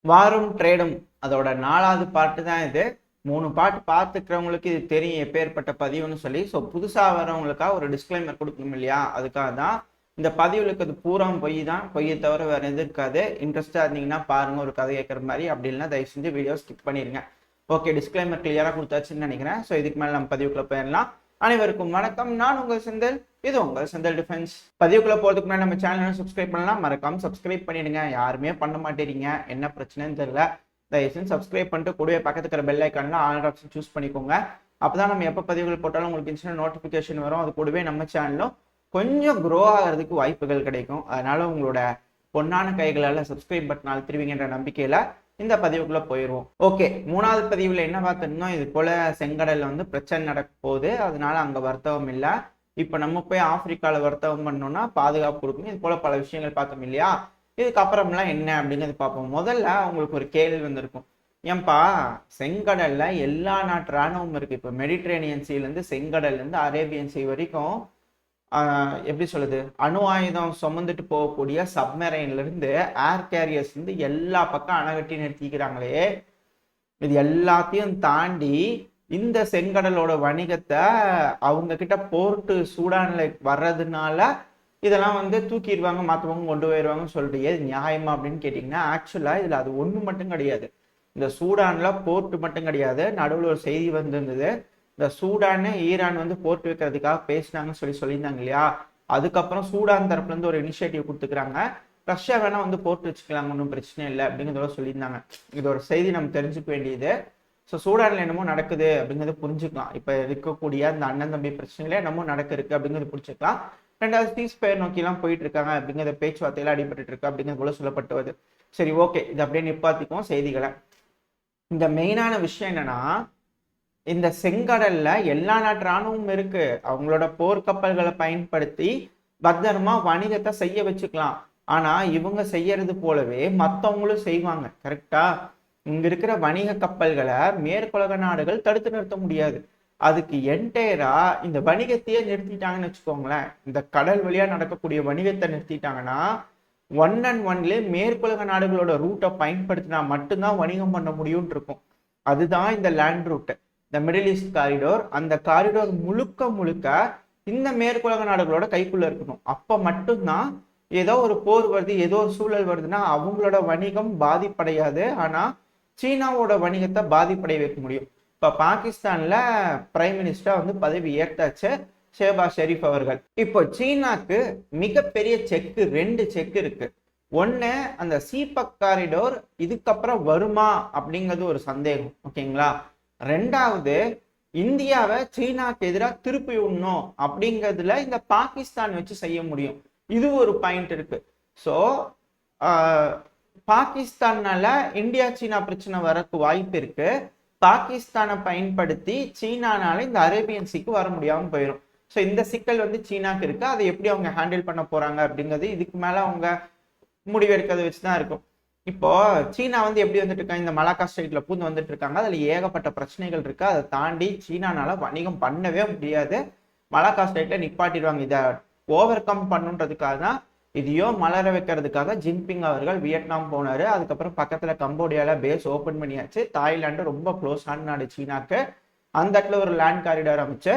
வாரும் ட்ரேடும் அதோட 4வது பார்ட்டு தான் இது. 3 பார்ட் பார்த்துக்கிறவங்களுக்கு இது தெரியும் எப்பேற்பட்ட பதிவுன்னு சொல்லி. ஸோ புதுசாக வரவங்களுக்காக ஒரு டிஸ்க்ளைமர் கொடுக்கணும் இல்லையா, அதுக்காக தான் இந்த பதிவில் இருக்கிறது பூரா பொய் தான். பொய்யை தவிர வேற எதுவும் இருக்காது. இன்ட்ரெஸ்டாக இருந்தீங்கன்னா பாருங்க, ஒரு கதை கேட்குற மாதிரி. அப்படி இல்லைன்னா தயவு செஞ்சு வீடியோ ஸ்கிப் பண்ணிடுங்க. ஓகே, டிஸ்க்ளைமர் கிளியராக கொடுத்தாச்சுன்னு நினைக்கிறேன். ஸோ இதுக்கு மேலே நம்ம பதிவுக்குள்ள போயிடலாம். அனைவருக்கும் வணக்கம், நான் உங்கள் செந்தில், இது உங்கள் செந்தில் டிஃபென்ஸ். பதிவுக்குள்ள போகிறதுக்கு முன்னாடி நம்ம சேனலை சப்ஸ்கிரைப் பண்ணலாம், மறக்காம சப்ஸ்கிரைப் பண்ணிடுங்க. யாருமே பண்ண மாட்டேறீங்க, என்ன பிரச்சனைன்னு தெரியல. தயவுசெய்து சப்ஸ்கிரைப் பண்ணிட்டு கூடவே பக்கத்துக்கு இருக்கிற பெல் ஐக்கானில் ஆல் ஆப்ஷன் சூஸ் பண்ணிக்கோங்க. அப்பதான் நம்ம எப்போ பதிவுகள் போட்டாலும் உங்களுக்கு இன்ஸ்டன்ட் நோட்டிஃபிகேஷன் வரும். அது கூடவே நம்ம சேனலும் கொஞ்சம் க்ரோ ஆகிறதுக்கு வாய்ப்புகள் கிடைக்கும். அதனால உங்களோட பொன்னான கைகளால் சப்ஸ்கிரைப் பட்டன் அழுத்திடுவீங்கன்ற நம்பிக்கையில இந்த பதிவுக்குள்ள போயிடுவோம். ஓகே, 3வது பதிவுல என்ன பார்த்துருந்தோம், இது போல செங்கடல்ல வந்து பிரச்சனை நடக்க போகுது, அதனால அங்க வர்த்தகம் இல்லை. இப்ப நம்ம போய் ஆப்பிரிக்கால வர்த்தகம் பண்ணோம்னா பாதுகாப்பு கொடுக்கணும். இது போல பல விஷயங்கள் பார்த்தோம் இல்லையா. இதுக்கப்புறம்லாம் என்ன அப்படிங்கிறது பார்ப்போம். முதல்ல உங்களுக்கு ஒரு கேள்வி வந்திருக்கும், ஏன்பா செங்கடல்ல எல்லா நாட்டு ராணுவம் இருக்கு. இப்போ மெடிட்ரேனியன் சீலேருந்து செங்கடல்லேருந்து அரேபியன் சீ வரைக்கும் எப்படி சொல்லுது, அணு ஆயுதம் சுமந்துட்டு போகக்கூடிய சப்மரைன்ல இருந்து ஏர் கேரியர்ஸ் இருந்து எல்லா பக்கம் அணைகட்டி நிறுத்திக்கிறாங்களே, இது எல்லாத்தையும் தாண்டி இந்த செங்கடலோட வணிகத்தை அவங்க கிட்ட போர்ட்டு சூடான்ல வர்றதுனால இதெல்லாம் வந்து தூக்கிடுவாங்க, மற்றவங்க கொண்டு போயிடுவாங்கன்னு சொல்லிட்டு ஏது நியாயமா அப்படின்னு கேட்டிங்கன்னா, ஆக்சுவலா இதுல அது ஒண்ணு மட்டும் கிடையாது. இந்த சூடான்ல போர்ட் மட்டும் கிடையாது. நடுவில் ஒரு செய்தி வந்திருந்தது, இந்த சூடானு ஈரான் வந்து போர்ட் வைக்கிறதுக்காக பேசினாங்கன்னு சொல்லியிருந்தாங்க இல்லையா. அதுக்கப்புறம் சூடான் தரப்புல இருந்து ஒரு இனிஷியேட்டிவ் கொடுத்துக்கிறாங்க, ரஷ்யா வேணா வந்து போர்ட் வச்சுக்கலாங்க, ஒன்றும் பிரச்சனை இல்லை அப்படிங்கிறத சொல்லியிருந்தாங்க. இது ஒரு செய்தி நம்ம தெரிஞ்சுக்க வேண்டியது. ஸோ சூடான்ல என்னமோ நடக்குது அப்படிங்கிறத புரிஞ்சுக்கலாம். இப்போ இருக்கக்கூடிய அந்த அண்ணன் தம்பி பிரச்சனையில என்னமோ நடக்கு அப்படிங்கிறது புரிஞ்சுக்கலாம். 2வது சீஸ்ஃபயர் நோக்கிலாம் போயிட்டு இருக்காங்க அப்படிங்கிற பேச்சுவார்த்தையில அடிபட்டு இருக்கு அப்படிங்கிறது போல சொல்லப்பட்டுவது. சரி, ஓகே, இது அப்படியே நிப்பாத்திக்குவோம் செய்திகளை. இந்த மெயினான விஷயம் என்னன்னா, இந்த செங்கடல்ல எல்லா நாட்டு ராணுவமும் இருக்கு. அவங்களோட போர்க்கப்பல்களை பயன்படுத்தி பத்திரமா வணிகத்தை செய்ய வச்சுக்கலாம். ஆனா இவங்க செய்யறது போலவே மற்றவங்களும் செய்வாங்க. கரெக்டா? இங்க இருக்கிற வணிக கப்பல்களை மேற்குலக நாடுகள் தடுத்து நிறுத்த முடியாது. அதுக்கு என்டையரா இந்த வணிகத்தையே நிறுத்திட்டாங்கன்னு வச்சுக்கோங்களேன். இந்த கடல் வழியா நடக்கக்கூடிய வணிகத்தை நிறுத்திட்டாங்கன்னா ஒன் அண்ட் ஒன்ல மேற்குலக நாடுகளோட ரூட்டை பயன்படுத்தினா மட்டும்தான் வணிகம் பண்ண முடியும்னு இருக்கும். அதுதான் இந்த லேண்ட் ரூட், இந்த மிடில் ஈஸ்ட் காரிடோர். அந்த காரிடோர் முழுக்க முழுக்க இந்த மேற்குலக நாடுகளோட கைக்குள்ள இருக்கணும். அப்ப மட்டும்தான் ஏதோ ஒரு போர் வருது, ஏதோ ஒரு சூழல் வருதுன்னா அவங்களோட வணிகம் பாதிப்படையாது. ஆனா சீனாவோட வணிகத்தை பாதிப்படைய வைக்க முடியும். இப்ப பாகிஸ்தான்ல பிரைம் மினிஸ்டர் வந்து பதவி ஏற்றாச்சு ஷேபாஸ் ஷெரீப் அவர்கள். இப்போ சீனாக்கு மிகப்பெரிய செக்கு, 2 செக் இருக்கு. ஒண்ணு, அந்த சீபக் காரிடோர் இதுக்கப்புறம் வருமா அப்படிங்கிறது ஒரு சந்தேகம். ஓகேங்களா? 2வது, இந்தியாவை சீனாக்கு எதிராக திருப்பி விடணும் அப்படிங்கிறதுல இந்த பாகிஸ்தான் வச்சு செய்ய முடியும். இது ஒரு பாயிண்ட் இருக்கு. ஸோ பாகிஸ்தானால இந்தியா சீனா பிரச்சனை வரக்கு வாய்ப்பு இருக்கு. பாகிஸ்தானை பயன்படுத்தி சீனானால இந்த அரேபியன் சீக்கு வர முடியாம போயிடும். ஸோ இந்த சிக்கல் வந்து சீனாக்கு இருக்கு. அதை எப்படி அவங்க ஹேண்டில் பண்ண போறாங்க அப்படிங்கிறது இதுக்கு மேல அவங்க முடிவெடுக்கிறத வச்சுதான் இருக்கும். இப்போ சீனா வந்து எப்படி வந்துட்டு இருக்காங்க, இந்த மலாக்கா ஸ்ட்ரைட்ல பூந்து வந்துட்டு இருக்காங்க. அதுல ஏகப்பட்ட பிரச்சனைகள் இருக்கு. அதை தாண்டி சீனானால வணிகம் பண்ணவே முடியாது. மலாக்கா ஸ்ட்ரைட்ல நிப்பாட்டிடுவாங்க. இதை ஓவர் கம் பண்ணுன்றதுக்காக தான், இதையோ மலர வைக்கிறதுக்காக ஜின்பிங் அவர்கள் வியட்நாம் போனாரு. அதுக்கப்புறம் பக்கத்துல கம்போடியால பேஸ் ஓபன் பண்ணியாச்சு. தாய்லாந்து ரொம்ப க்ளோஸான நாடு சீனாக்கு. அந்த இடத்துல ஒரு லேண்ட் காரிடார் அமைச்சு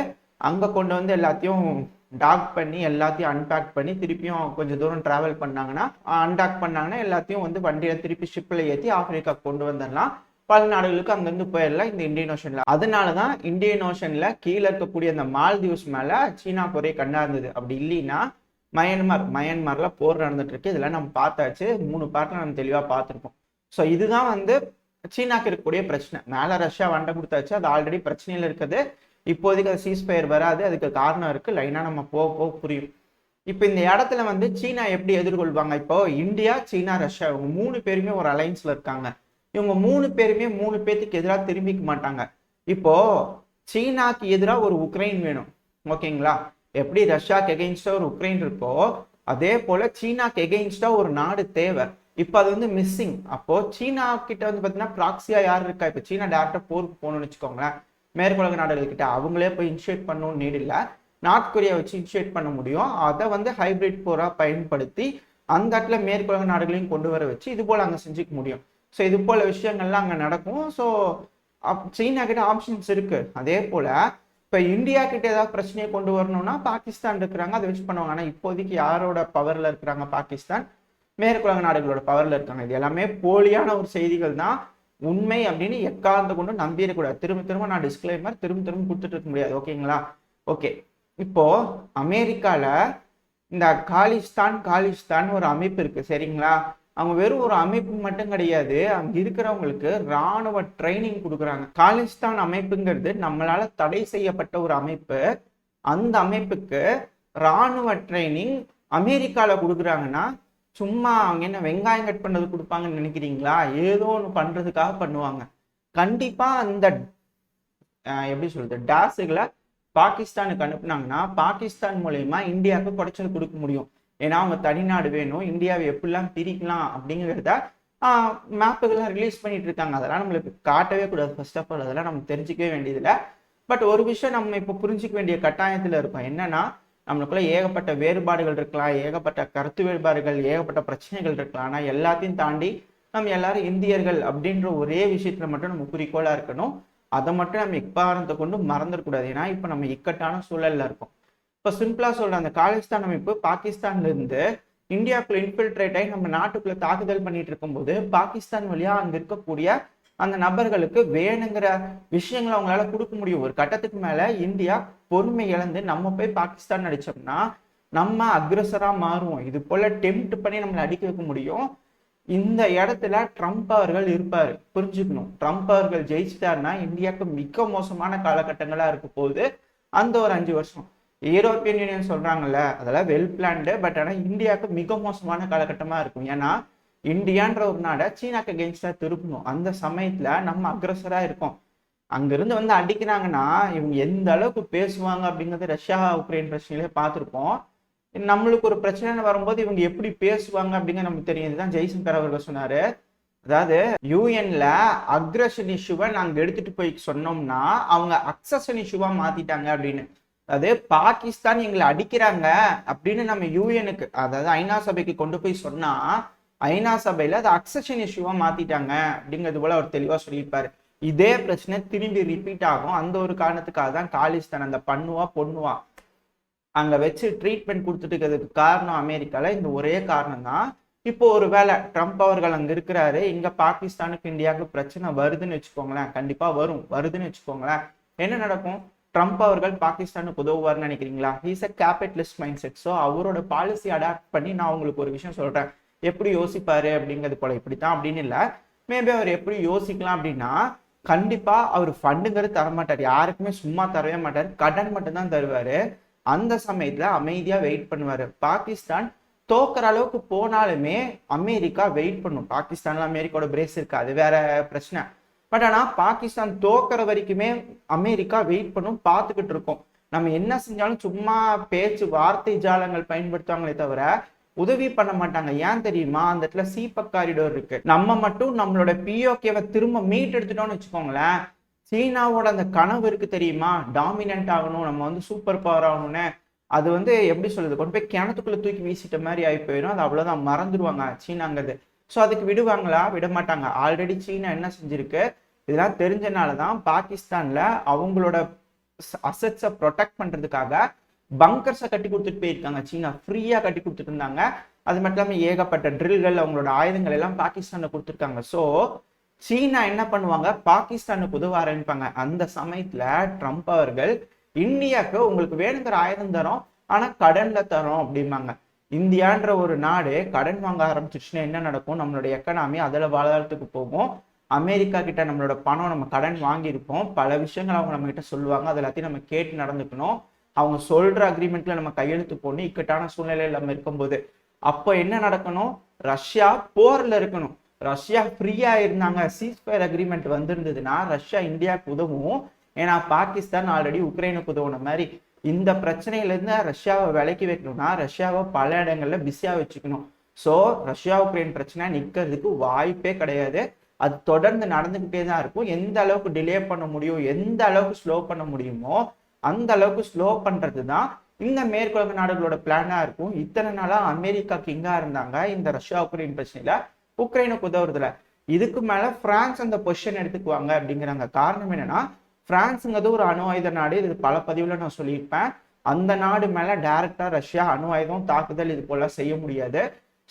அங்க கொண்டு வந்து எல்லாத்தையும் டாக் பண்ணி எல்லாத்தையும் அன்பேக் பண்ணி திருப்பியும் கொஞ்சம் தூரம் டிராவல் பண்ணாங்கன்னா, அன்டாக் பண்ணாங்கன்னா எல்லாத்தையும் வந்து வண்டியில திருப்பி ஷிப்ல ஏற்றி ஆப்பிரிக்கா கொண்டு வந்துடலாம். பல நாடுகளுக்கு அங்கிருந்து போயிடலாம் இந்த இந்தியன் ஓஷன்ல. அதனாலதான் இந்தியன் ஓஷன்ல கீழே இருக்கக்கூடிய அந்த மால்தீவ்ஸ் மேல சீனா ஒரே கண்ணா இருந்தது. அப்படி இல்லைன்னா மயன்மார்ல போர் நடந்துட்டு இருக்கு. இதெல்லாம் நம்ம பார்த்தாச்சு, 3 பார்ட்ல நம்ம தெளிவா பார்த்துருக்கோம். ஸோ இதுதான் வந்து சீனாக்கு இருக்கக்கூடிய பிரச்சனை. மேல ரஷ்யா வண்டை கொடுத்தாச்சு, அது ஆல்ரெடி பிரச்சனையில இருக்குது. இப்போதைக்கு அது சீஸ்ஃபயர் வராது, அதுக்கு காரணம் இருக்கு. லைனா நம்ம போக போக புரியும். இப்போ இந்த இடத்துல வந்து சீனா எப்படி எதிர்கொள்வாங்க, இப்போ இந்தியா சீனா ரஷ்யா இவங்க 3 பேருமே ஒரு அலைன்ஸ்ல இருக்காங்க. இவங்க 3 பேருமே 3 பேத்துக்கு எதிராக திரும்பிக்க மாட்டாங்க. இப்போ சீனாக்கு எதிராக ஒரு உக்ரைன் வேணும். ஓகேங்களா? எப்படி ரஷ்யாக்கு எகெயின்ஸ்டா ஒரு உக்ரைன் இருக்கோ, அதே போல சீனாக்கு எகெயின்ஸ்டா ஒரு நாடு தேவை. இப்போ அது வந்து மிஸ்ஸிங். அப்போ சீனா கிட்ட வந்து பாத்தீங்கன்னா ப்ராக்சியா யார் இருக்கா? இப்போ சீனா டேரக்டா போருக்கு போகணும்னு வச்சுக்கோங்களேன், மேற்குலக நாடுகள் கிட்ட அவங்களே போய் இனிஷியேட் பண்ணணும்னு நீட் இல்லை. நார்த் கொரியா வச்சு இனிஷியேட் பண்ண முடியும். அதை வந்து ஹைபிரிட் போரா பயன்படுத்தி அந்த இடத்துல மேற்குலக நாடுகளையும் கொண்டு வர வச்சு இது போல அங்க செஞ்சுக்க முடியும். ஸோ இது போல விஷயங்கள்லாம் அங்கே நடக்கும். ஸோ சீனா கிட்ட ஆப்ஷன்ஸ் இருக்கு. அதே போல இப்போ இந்தியா கிட்ட ஏதாவது பிரச்சனையை கொண்டு வரணும்னா பாகிஸ்தான் இருக்கிறாங்க, அதை வச்சு பண்ணுவாங்க. ஆனால் இப்போதைக்கு யாரோட பவர்ல இருக்கிறாங்க? பாகிஸ்தான் மேற்குலக நாடுகளோட பவர்ல இருக்காங்க. இது எல்லாமே போலியான ஒரு செய்திகள் தான். உண்மை அப்படின்னு எக்காரணத்தை கொண்டு நம்பிடக்கூடாது. திரும்ப திரும்ப நான் டிஸ்க்ளைமர் திரும்ப திரும்ப கொடுத்துட்டு இருக்க முடியாது. ஓகேங்களா? ஓகே, இப்போ அமெரிக்கால இந்த காலிஸ்தான் ஒரு அமைப்பு இருக்கு, சரிங்களா? அவங்க வெறும் ஒரு அமைப்பு மட்டும் கிடையாது, அங்க இருக்கிறவங்களுக்கு ராணுவ ட்ரைனிங் கொடுக்குறாங்க. காலிஸ்தான் அமைப்புங்கிறது நம்மளால தடை செய்யப்பட்ட ஒரு அமைப்பு. அந்த அமைப்புக்கு ராணுவ ட்ரைனிங் அமெரிக்கால கொடுக்குறாங்கன்னா சும்மா அவங்க என்ன வெங்காயம் கட் பண்ணது கொடுப்பாங்கன்னு நினைக்கிறீங்களா? ஏதோ ஒன்று பண்றதுக்காக பண்ணுவாங்க. கண்டிப்பா அந்த எப்படி சொல்றது டாஸுகளை பாகிஸ்தானுக்கு அனுப்புனாங்கன்னா பாகிஸ்தான் மூலயமா இந்தியாவுக்கு குடைச்சல் கொடுக்க முடியும். ஏன்னா அவங்க தனிநாடு வேணும், இந்தியாவை எப்படிலாம் பிரிக்கலாம் அப்படிங்கிறத மேப்புகள்லாம் ரிலீஸ் பண்ணிட்டு இருக்காங்க. அதெல்லாம் நம்மளுக்கு காட்டவே கூடாது. ஃபர்ஸ்ட் ஆஃப் ஆல் அதெல்லாம் நம்ம தெரிஞ்சிக்கவே வேண்டியதில்லை. பட் ஒரு விஷயம் நம்ம இப்போ புரிஞ்சிக்க வேண்டிய கட்டாயத்தில் இருக்கும். என்னன்னா, நம்மளுக்குள்ள ஏகப்பட்ட வேறுபாடுகள் இருக்கலாம், ஏகப்பட்ட கருத்து வேறுபாடுகள், ஏகப்பட்ட பிரச்சனைகள் இருக்கலாம். ஆனால் எல்லாத்தையும் தாண்டி நம்ம எல்லாரும் இந்தியர்கள் அப்படின்ற ஒரே விஷயத்துல மட்டும் நம்ம குறிக்கோளா இருக்கணும். அதை மட்டும் நம்ம எக்காரணத்தை கொண்டு மறந்துடக்கூடாது. ஏன்னா இப்போ நம்ம இக்கட்டான சூழல்ல இருக்கோம். இப்போ சிம்பிளா சொல்ற அந்த காலிஸ்தான் அமைப்பு பாகிஸ்தான்ல இருந்து இந்தியாவுக்குள்ள இன்ஃபில்ட்ரேட் ஆகி நம்ம நாட்டுக்குள்ள தாக்குதல் பண்ணிட்டு இருக்கும்போது பாகிஸ்தான் வழியா அங்க இருக்கக்கூடிய அந்த நபர்களுக்கு வேணுங்கிற விஷயங்களை அவங்களால கொடுக்க முடியும். ஒரு கட்டத்துக்கு மேல இந்தியா பொறுமை இழந்து நம்ம போய் பாகிஸ்தான் அடிச்சோம்னா நம்ம அக்ரஸரா மாறுவோம். இது போல டெம்ப்ட் பண்ணி நம்மளை அடிக்க வைக்க முடியும். இந்த இடத்துல ட்ரம்ப் அவர்கள் இருப்பாரு, புரிஞ்சுக்கணும். ட்ரம்ப் அவர்கள் ஜெயிச்சிட்டாருன்னா இந்தியாவுக்கு மிக மோசமான காலகட்டங்களா இருக்க போகுது அந்த ஒரு 5 வருஷம். யூரோப்பியன் யூனியன் சொல்றாங்கல்ல, அதெல்லாம் வெல் பிளான்டு. பட் ஆனால் இந்தியாவுக்கு மிக மோசமான காலகட்டமா இருக்கும். ஏன்னா இந்தியான்ற ஒரு நாடை சீனாக்கு அகெயின்ஸ்டா திருப்பணும். அந்த சமயத்துல நம்ம அக்ரஸரா இருக்கோம். அங்கிருந்து வந்து அடிக்கிறாங்கன்னா இவங்க எந்த அளவுக்கு பேசுவாங்க அப்படிங்கிறது ரஷ்யா உக்ரைன் பிரச்சனையிலே பார்த்துருப்போம். நம்மளுக்கு ஒரு பிரச்சனை வரும்போது இவங்க எப்படி பேசுவாங்க அப்படிங்கிற நமக்கு தெரியும். இதுதான் ஜெய்சங்கர் அவர்கள் சொன்னாரு. அதாவது யூஎன்ல அக்ரஷன் இஷ்யூவை நாங்க எடுத்துட்டு போய் சொன்னோம்னா அவங்க அக்சஷன் இஷ்யூவா மாத்திட்டாங்க அப்படின்னு. அதாவது பாகிஸ்தான் எங்களை அடிக்கிறாங்க அப்படின்னு நம்ம யூஎனுக்கு, அதாவது ஐநா சபைக்கு கொண்டு போய் சொன்னா ஐநா சபையில அது அக்சஷன் இஷ்யூவா மாத்திட்டாங்க அப்படிங்கிறது போல அவர் தெளிவா சொல்லியிருப்பாரு. இதே பிரச்சனை திரும்பி ரிப்பீட் ஆகும். அந்த ஒரு காரணத்துக்காக தான் காலிஸ்தான் அந்த பொண்ணுவா அங்க வச்சு ட்ரீட்மெண்ட் கொடுத்துட்டு இருக்கிறதுக்கு காரணம் அமெரிக்கால இந்த ஒரே காரணம் தான். இப்போ ஒரு வேளை ட்ரம்ப் அவர்கள் அங்க இருக்கிறாரு, இங்க பாகிஸ்தானுக்கு இந்தியாவுக்கு பிரச்சனை வருதுன்னு வச்சுக்கோங்களேன், கண்டிப்பா வருதுன்னு வச்சுக்கோங்களேன், என்ன நடக்கும்? ட்ரம்ப் அவர்கள் பாகிஸ்தானுக்கு உதவுவார்னு நினைக்கிறீங்களா? He's a capitalist mind set. So அவரோட பாலிசி அடாப்ட் பண்ணி நான் உங்களுக்கு ஒரு விஷயம் சொல்றேன், எப்படி யோசிப்பாரு அப்படிங்கிறது போல. இப்படித்தான் அப்படின்னு இல்லை, மேபி அவர் எப்படி யோசிக்கலாம் அப்படின்னா, கண்டிப்பா அவர் ஃபண்டுங்கிறது தரமாட்டார், யாருக்குமே சும்மா தரவே மாட்டார், கடன் மட்டும்தான் தருவாரு. அந்த சமயத்துல அமைதியா வெயிட் பண்ணுவாரு. பாகிஸ்தான் தோக்குற அளவுக்கு போனாலுமே அமெரிக்கா வெயிட் பண்ணும். பாகிஸ்தான்ல அமெரிக்காவோட பிரேஸ் இருக்கு, அது வேற பிரச்சனை. பட் ஆனா பாகிஸ்தான் தோக்குற வரைக்குமே அமெரிக்கா வெயிட் பண்ணும், பார்த்துக்கிட்டு இருக்கோம். நம்ம என்ன செஞ்சாலும் சும்மா பேச்சு வார்த்தை ஜாலங்கள் பயன்படுத்துவாங்களே தவிர உதவி பண்ண மாட்டாங்க. ஏன் தெரியுமா? அந்த இடத்துல சீபக் காரிடோர் இருக்கு. நம்ம மட்டும் நம்மளோட பிஓகேவை திரும்ப மீட் எடுத்துட்டோம்னு வச்சுக்கோங்களேன், சீனாவோட அந்த கனவு இருக்கு தெரியுமா, டாமினன்ட் ஆகணும், நம்ம வந்து சூப்பர் பவர் ஆகணும்னு, அது வந்து எப்படி சொல்றது, கொண்டு போய் கிணத்துக்குள்ள தூக்கி வீசிட்ட மாதிரி ஆகி போயிடும். அது அவ்வளவுதான், மறந்துடுவாங்க சீனாங்கிறது. ஸோ அதுக்கு விடுவாங்களா? விட மாட்டாங்க. ஆல்ரெடி சீனா என்ன செஞ்சிருக்கு, இதெல்லாம் தெரிஞ்சனாலதான் பாகிஸ்தான்ல அவங்களோட அசெட்ஸை ப்ரொடெக்ட் பண்றதுக்காக பங்கர்ஸை கட்டி கொடுத்துட்டு போயிருக்காங்க. சீனா ஃப்ரீயா கட்டி கொடுத்துட்டு இருந்தாங்க. அது மட்டும் இல்லாமல் ஏகப்பட்ட ட்ரில்கள், அவங்களோட ஆயுதங்கள் எல்லாம் பாகிஸ்தானுக்கு கொடுத்துருக்காங்க. ஸோ சீனா என்ன பண்ணுவாங்க, பாகிஸ்தானுக்கு உதவ ஆரம்பிப்பாங்க. அந்த சமயத்துல ட்ரம்ப் அவர்கள் இந்தியாவுக்கு உங்களுக்கு வேணுங்கிற ஆயுதம் தரோம், ஆனா கடன்ல தரோம் அப்படிம்பாங்க. இந்தியான்ற ஒரு நாடு கடன் வாங்க ஆரம்பிச்சிச்சுன்னா என்ன நடக்கும்? நம்மளுடைய எக்கனாமி அதில் வாழ்றதுக்கு போகும். அமெரிக்கா கிட்ட நம்மளோட பணம் நம்ம கடன் வாங்கியிருப்போம், பல விஷயங்கள் அவங்க நம்ம கிட்ட சொல்லுவாங்க, அது எல்லாத்தையும் நம்ம கேட்டு நடந்துக்கணும். அவங்க சொல்ற அக்ரிமெண்ட்ல நம்ம கையெழுத்து போடணும். இக்கட்டான சூழ்நிலையில் நம்ம இருக்கும்போது அப்போ என்ன நடக்கணும்? ரஷ்யா போர்ல இருக்கணும். ரஷ்யா ஃப்ரீயா இருந்தாங்க, சீஸ்ஃபயர் அக்ரிமெண்ட் வந்திருந்ததுன்னா ரஷ்யா இந்தியாவுக்கு உதவும். ஏன்னா பாகிஸ்தான் ஆல்ரெடி உக்ரைனுக்கு உதவுன மாதிரி. இந்த பிரச்சனையில இருந்து ரஷ்யாவை விலக்கி வைக்கணும்னா ரஷ்யாவை பல இடங்கள்ல பிஸியா வச்சுக்கணும். ஸோ ரஷ்யா உக்ரைன் பிரச்சனை நிற்கிறதுக்கு வாய்ப்பே கிடையாது. அது தொடர்ந்து நடந்துகிட்டே தான் இருக்கும். எந்த அளவுக்கு டிலே பண்ண முடியும், எந்த அளவுக்கு ஸ்லோ பண்ண முடியுமோ அந்த அளவுக்கு ஸ்லோ பண்றது தான் இந்த மேற்குலக நாடுகளோட பிளானா இருக்கும். இத்தனை நாளா அமெரிக்கா கிங்கா இருந்தாங்க இந்த ரஷ்யா உக்ரைன் பிரச்சனையில, உக்ரைனுக்கு உதவுறதுல. இதுக்கு மேல பிரான்ஸ் அந்த பொசிஷன் எடுத்துக்குவாங்க அப்படிங்கிறாங்க. காரணம் என்னன்னா, பிரான்ஸுங்கிறது ஒரு அணு ஆயுத நாடு. இது பல பதிவுல நான் சொல்லியிருப்பேன். அந்த நாடு மேல டைரக்டா ரஷ்யா அணு ஆயுதம் தாக்குதல் இது போல செய்ய முடியாது.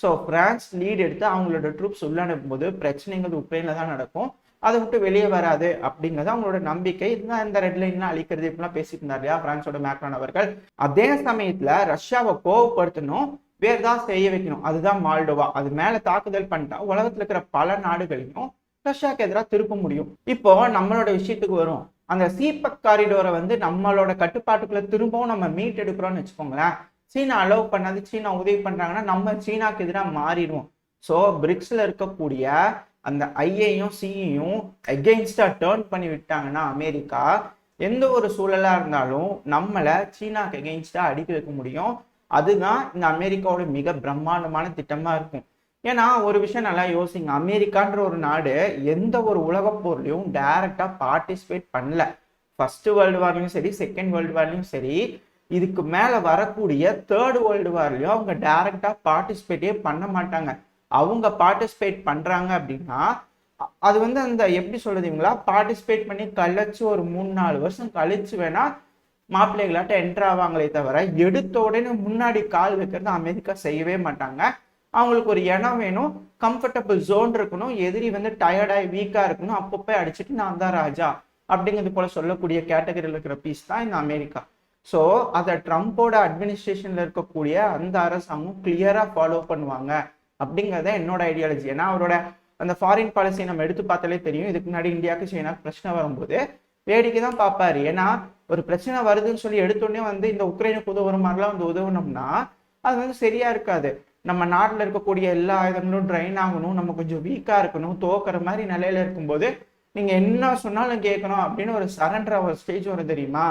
ஸோ பிரான்ஸ் லீட் எடுத்து அவங்களோட ட்ரூப்ஸ் உள்ள அனுப்பும்போது பிரச்சனைங்கிறது உக்ரைன்ல தான் நடக்கும், அதை விட்டு வெளியே வராது அப்படிங்கிறது அவங்களோட நம்பிக்கை. இதுதான் இந்த ரெட் லைன்லாம் அழிக்கிறது இப்படிலாம் பேசிட்டு இருந்தார் இல்லையா பிரான்ஸோட மேக்ரான் அவர்கள். அதே சமயத்துல ரஷ்யாவை கோவப்படுத்தணும், வேற ஏதாவது செய்ய வைக்கணும். அதுதான் மால்டோவா. அது மேல தாக்குதல் பண்ணிட்டா உலகத்துல இருக்கிற பல நாடுகளையும் ரஷ்யாவுக்கு எதிராக திருப்ப முடியும். இப்போ நம்மளோட விஷயத்துக்கு வரும். அந்த சீபக் காரிடோரை வந்து நம்மளோட கட்டுப்பாட்டுக்குள்ள திரும்பவும் நம்ம மீட் எடுக்கிறோம்னு வச்சுக்கோங்களேன். சீனா அலோவ் பண்ணாது, சீனா உதவி பண்றாங்கன்னா நம்ம சீனாக்கு எதிராக மாறிடுவோம். ஸோ பிரிக்ஸ்ல இருக்கக்கூடிய அந்த ஐயையும் சியையும் எகெயின்ஸ்டா டேர்ன் பண்ணி விட்டாங்கன்னா அமெரிக்கா எந்த ஒரு சூழலா இருந்தாலும் நம்மளை சீனாக்கு எகெயின்ஸ்டா அடிக்க வைக்க முடியும். அதுதான் இந்த அமெரிக்காவோட மிக பிரம்மாண்டமான திட்டமா இருக்கும். ஏன்னா ஒரு விஷயம் நல்லா யோசிங்க, அமெரிக்கான்ற ஒரு நாடு எந்த ஒரு உலக போர்லையும் டைரக்டா பார்ட்டிசிபேட் பண்ணல. ஃபர்ஸ்ட் வேர்ல்டு வார்லையும் சரி, செகண்ட் வேர்ல்டு வார்லையும் சரி, இதுக்கு மேல வரக்கூடிய தேர்ட் வேர்ல்டு வார்லையும் அவங்க டைரக்டா பார்ட்டிசிபேட்டே பண்ண மாட்டாங்க. அவங்க பார்ட்டிசிபேட் பண்றாங்க அப்படின்னா அது வந்து அந்த எப்படி சொல்றதுங்களா, பார்ட்டிசிபேட் பண்ணி கழிச்சு ஒரு 3-4 வருஷம் கழிச்சு வேணா மாப்பிள்ளைகளாட்ட என்டர் ஆவாங்களே தவிர எடுத்த உடனே முன்னாடி கால் வைக்கிறது அமெரிக்கா செய்யவே மாட்டாங்க. அவங்களுக்கு ஒரு இடம் வேணும், கம்ஃபர்டபுள் ஜோன் இருக்கணும், எதிரி வந்து டயர்டாகி வீக்கா இருக்கணும், அப்பப்போ அடிச்சுட்டு நான் தான் ராஜா அப்படிங்கிறது போல சொல்லக்கூடிய கேட்டகரியில் இருக்கிற பீஸ் தான் இந்த அமெரிக்கா. ஸோ அதை ட்ரம்ப்போட அட்மினிஸ்ட்ரேஷன்ல இருக்கக்கூடிய அந்த அரசாங்கம் கிளியரா ஃபாலோ பண்ணுவாங்க அப்படிங்கிறத என்னோட ஐடியாலஜி. ஏன்னா அவரோட அந்த ஃபாரின் பாலிசியை நம்ம எடுத்து பார்த்தாலே தெரியும். இதுக்கு முன்னாடி இந்தியாவுக்கு சைனாக்கு பிரச்சனை வரும்போது வேடிக்கை தான் பார்ப்பாரு. ஏன்னா ஒரு பிரச்சனை வருதுன்னு சொல்லி எடுத்தோடனே வந்து இந்த உக்ரைனுக்கு உதவுற மாதிரிலாம் வந்து உதவுனோம்னா அது வந்து சரியா இருக்காது. நம்ம நாட்டில் இருக்கக்கூடிய எல்லா ஆயுதங்களும் ட்ரைன் ஆகணும், நம்ம கொஞ்சம் வீக்கா இருக்கணும், தோக்குற மாதிரி நிலையில இருக்கும்போது நீங்க என்ன சொன்னாலும் கேட்கணும் அப்படின்னு ஒரு சரண்டர் ஆகிற ஸ்டேஜ் வரும் தெரியுமா.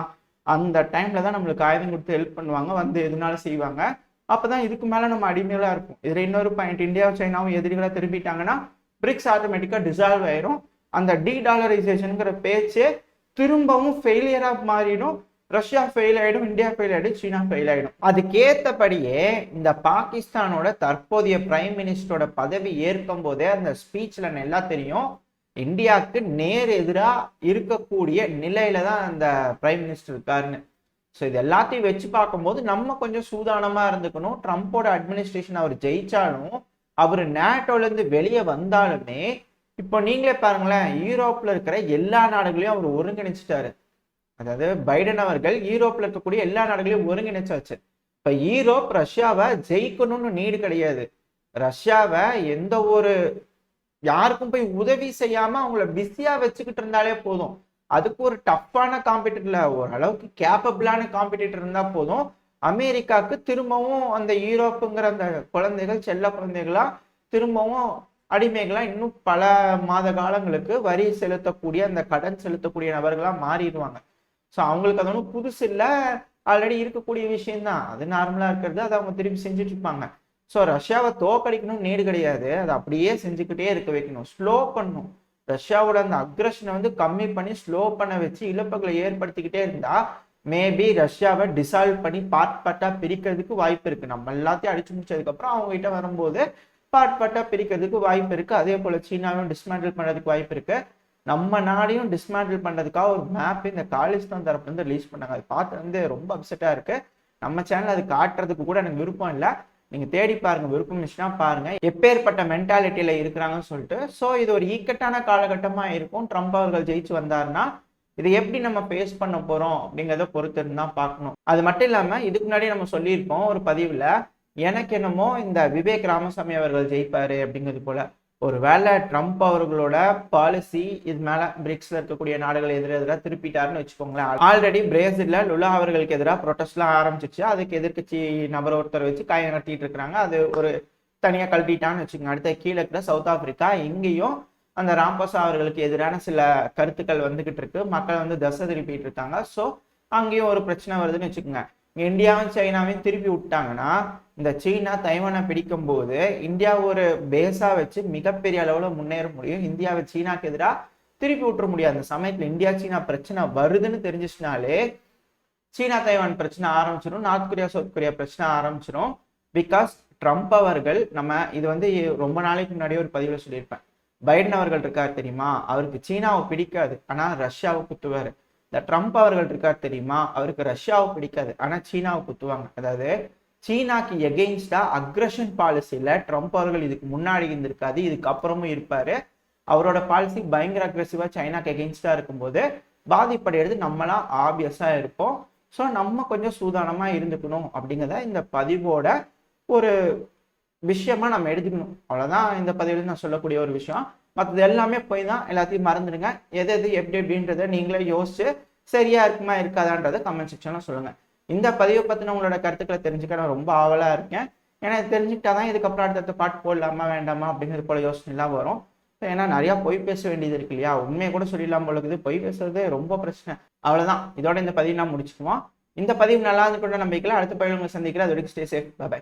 அந்த டைம்ல தான் நம்மளுக்கு ஆயுதம் கொடுத்து ஹெல்ப் பண்ணுவாங்க, வந்து எதுனாலும் செய்வாங்க. அப்பதான் இதுக்கு மேல நம்ம அடிமைகளா இருக்கும். இதுல இன்னொரு பாயிண்ட், இந்தியாவும் சைனாவும் எதிரிகளா திரும்பிட்டாங்கன்னா பிரிக்ஸ் ஆட்டோமேட்டிக்கா டிசால்வ் ஆயிரும். அந்த டாலரைசேஷனுங்கிற பேச்சே திரும்பவும் ஃபெயிலியரா மாறிடும். ரஷ்யா ஃபெயில் ஆயிடும், இந்தியா ஃபெயில் ஆயிடும், சீனா ஃபெயில் ஆயிடும். அதுக்கேற்றபடியே இந்த பாகிஸ்தானோட தற்போதைய பிரைம் மினிஸ்டரோட பதவி ஏற்கும் போதே அந்த ஸ்பீச்ல நல்லா தெரியும் இந்தியாவுக்கு நேர் எதிராக இருக்கக்கூடிய நிலையில தான் அந்த பிரைம் மினிஸ்டர் இருக்காருன்னு. ஸோ இது எல்லாத்தையும் வச்சு பார்க்கும்போது நம்ம கொஞ்சம் சூதானமா இருந்துக்கணும். ட்ரம்ப்போட அட்மினிஸ்ட்ரேஷன் அவர் ஜெயிச்சாலும் அவர் நேட்டோலேருந்து வெளியே வந்தாலுமே இப்போ நீங்களே பாருங்களேன், யூரோப்ல இருக்கிற எல்லா நாடுகளையும் அவர் ஒருங்கிணைச்சிட்டாரு. அதாவது பைடன் அவர்கள் யூரோப்ல இருக்கக்கூடிய எல்லா நாடுகளையும் ஒருங்கிணைச்சாச்சு. இப்ப யூரோப் ரஷ்யாவை ஜெயிக்கணும்னு நீடு கிடையாது. ரஷ்யாவை எந்த ஒரு யாருக்கும் போய் உதவி செய்யாம அவங்கள பிஸியா வச்சுக்கிட்டு இருந்தாலே போதும். அதுக்கு ஒரு டஃப்பான காம்படிட்டர்ல ஓரளவுக்கு கேப்பபிளான காம்படிட்டர் இருந்தா போதும். அமெரிக்காவுக்கு திரும்பவும் அந்த யூரோப்புங்கிற அந்த குழந்தைகள் செல்ல குழந்தைகளா திரும்பவும் அடிமைகளா இன்னும் பல மாத காலங்களுக்கு வரி செலுத்தக்கூடிய அந்த கடன் செலுத்தக்கூடிய நபர்களா மாறிடுவாங்க. ஸோ அவங்களுக்கு அது ஒன்றும் புதுசு இல்லை, ஆல்ரெடி இருக்கக்கூடிய விஷயம்தான். அது நார்மலா இருக்கிறது, அதை அவங்க திருப்பி செஞ்சுட்டு இருப்பாங்க. ஸோ ரஷ்யாவை தோக்கடிக்கணும் நீடு கிடையாது, அதை அப்படியே செஞ்சுக்கிட்டே இருக்க வைக்கணும், ஸ்லோ பண்ணணும். ரஷ்யாவோட அந்த அக்ரஷனை வந்து கம்மி பண்ணி ஸ்லோ பண்ண வச்சு இழப்புகளை ஏற்படுத்திக்கிட்டே இருந்தா மேபி ரஷ்யாவை டிசால்வ் பண்ணி பார்ட் பிரிக்கிறதுக்கு வாய்ப்பு இருக்கு. நம்ம எல்லாத்தையும் அடிச்சு முடிச்சதுக்கு அப்புறம் அவங்க கிட்ட வரும்போது பார்ட் பிரிக்கிறதுக்கு வாய்ப்பு இருக்கு. அதே போல சீனாவையும் டிஸ்மேண்டில் பண்றதுக்கு வாய்ப்பு இருக்கு. நம்ம நாடையும் டிஸ்மேண்டில் பண்றதுக்காக ஒரு மேப் இந்த காலிஸ்தான் தரப்புல இருந்து ரிலீஸ் பண்ணாங்க. அது பார்த்து வந்து ரொம்ப அப்செட்டா இருக்கு. நம்ம சேனல் அது காட்டுறதுக்கு கூட எனக்கு விருப்பம் இல்லை. நீங்க தேடி பாருங்க, விருப்பம் இருந்துச்சுன்னா பாருங்க எப்பேற்பட்ட மென்டாலிட்டியில இருக்கிறாங்கன்னு சொல்லிட்டு. ஸோ இது ஒரு ஈக்கட்டான காலகட்டமா இருக்கும். ட்ரம்ப் அவர்கள் ஜெயிச்சு வந்தாருன்னா இதை எப்படி நம்ம ஃபேஸ் பண்ண போறோம் அப்படிங்கிறத பொறுத்து இருந்தா பார்க்கணும். அது மட்டும் இல்லாம இதுக்கு முன்னாடி நம்ம சொல்லியிருப்போம் ஒரு பதிவுல, எனக்கு என்னமோ இந்த விவேக் ராமசாமி அவர்கள் ஜெயிப்பாரு அப்படிங்கிறது போல. ஒரு வேளை ட்ரம்ப் அவர்களோட பாலிசி இது மேல பிரிக்ஸ்ல இருக்கக்கூடிய நாடுகள் எதிராக திருப்பிட்டாருன்னு வச்சுக்கோங்களேன். ஆல்ரெடி பிரேசில்ல லுலா அவர்களுக்கு எதிராக ப்ரொட்டஸ்ட்லாம் ஆரம்பிச்சிச்சு. அதுக்கு எதிர்கட்சி நபர் ஒருத்தர் வச்சு காய நட்டிட்டு இருக்கிறாங்க. அது ஒரு தனியா கழட்டிட்டான்னு வச்சுக்கோங்க. அடுத்த கீழே இருக்கிற சவுத் ஆப்பிரிக்கா, இங்கேயும் அந்த ராம்போசா அவர்களுக்கு எதிரான சில கருத்துக்கள் வந்துகிட்டு இருக்கு. மக்கள் வந்து தசை திருப்பிட்டு இருக்காங்க. ஸோ அங்கேயும் ஒரு பிரச்சனை வருதுன்னு வச்சுக்கோங்க. இந்தியாவும் சைனாவையும் திருப்பி விட்டாங்கன்னா இந்த சீனா தைவானை பிடிக்கும் போது இந்தியா ஒரு பேஸா வச்சு மிகப்பெரிய அளவுல முன்னேற முடியும். இந்தியாவை சீனாக்கு எதிராக திருப்பி விட்டுற முடியாது. அந்த சமயத்துல இந்தியா சீனா பிரச்சனை வருதுன்னு தெரிஞ்சிச்சுனாலே சீனா தைவான் பிரச்சனை ஆரம்பிச்சிடும், நார்த் கொரியா சவுத் கொரியா பிரச்சனை ஆரம்பிச்சிடும். பிகாஸ் ட்ரம்ப் அவர்கள், நம்ம இது வந்து ரொம்ப நாளைக்கு முன்னாடியே ஒரு பதிவுல சொல்லியிருப்பேன், பைடன் அவர்கள் இருக்கார் தெரியுமா, அவருக்கு சீனாவை பிடிக்காது ஆனா ரஷ்யாவை குத்துவாரு. இந்த ட்ரம்ப் அவர்கள் இருக்கார் தெரியுமா, அவருக்கு ரஷ்யாவை பிடிக்காது ஆனா சீனாவை குத்துவாங்க. அதாவது சீனாக்கு எகெயின்ஸ்டா அக்ரஷன் பாலிசியில ட்ரம்ப் அவர்கள் இதுக்கு முன்னாடி இருந்திருக்காது, இதுக்கப்புறமும் இருப்பாரு. அவரோட பாலிசி பயங்கர அக்ரெசிவா சைனாக்கு எகெயின்ஸ்டா இருக்கும்போது பாதிப்படைகிறது நம்மளாம் ஆப்வியஸா இருப்போம். ஸோ நம்ம கொஞ்சம் சூதானமா இருந்துக்கணும் அப்படிங்கிறத இந்த பதிவோட ஒரு விஷயமா நம்ம எடுத்துக்கணும். அவ்வளவுதான் இந்த பதிவில் நான் சொல்லக்கூடிய ஒரு விஷயம். மற்றது எல்லாமே போய் தான், எல்லாத்தையும் மறந்துடுங்க. எது எது எப்படி எப்படின்றத நீங்களே யோசிச்சு சரியா இருக்குமா இருக்காதான்றதை கமெண்ட் செக்ஷன்ல சொல்லுங்க. இந்த பதிவை பத்தின உங்களோட கருத்துக்களை தெரிஞ்சுக்க நான் ரொம்ப ஆவலா இருக்கேன். ஏன்னா தெரிஞ்சுக்கிட்டாதான் இதுக்கப்புறம் அடுத்த பாட்டு போடலாமா வேண்டாமா அப்படிங்கிறது போல யோசனை எல்லாம் வரும். ஏன்னா நிறைய பொய் பேச வேண்டியது இருக்கு இல்லையா, உண்மையை கூட சொல்லிடலாம் போல இருக்குது, பொய் பேசுறது ரொம்ப பிரச்சனை. அவ்வளவுதான், இதோட இந்த பதிவு நான் முடிச்சுக்குவோம். இந்த பதிவு நல்லா இருந்து கூட நம்பிக்கலாம். அடுத்த பதிவு உங்களை சந்திக்கிறேன். அது வரைக்கும் ஸ்டே சேஃப். பை.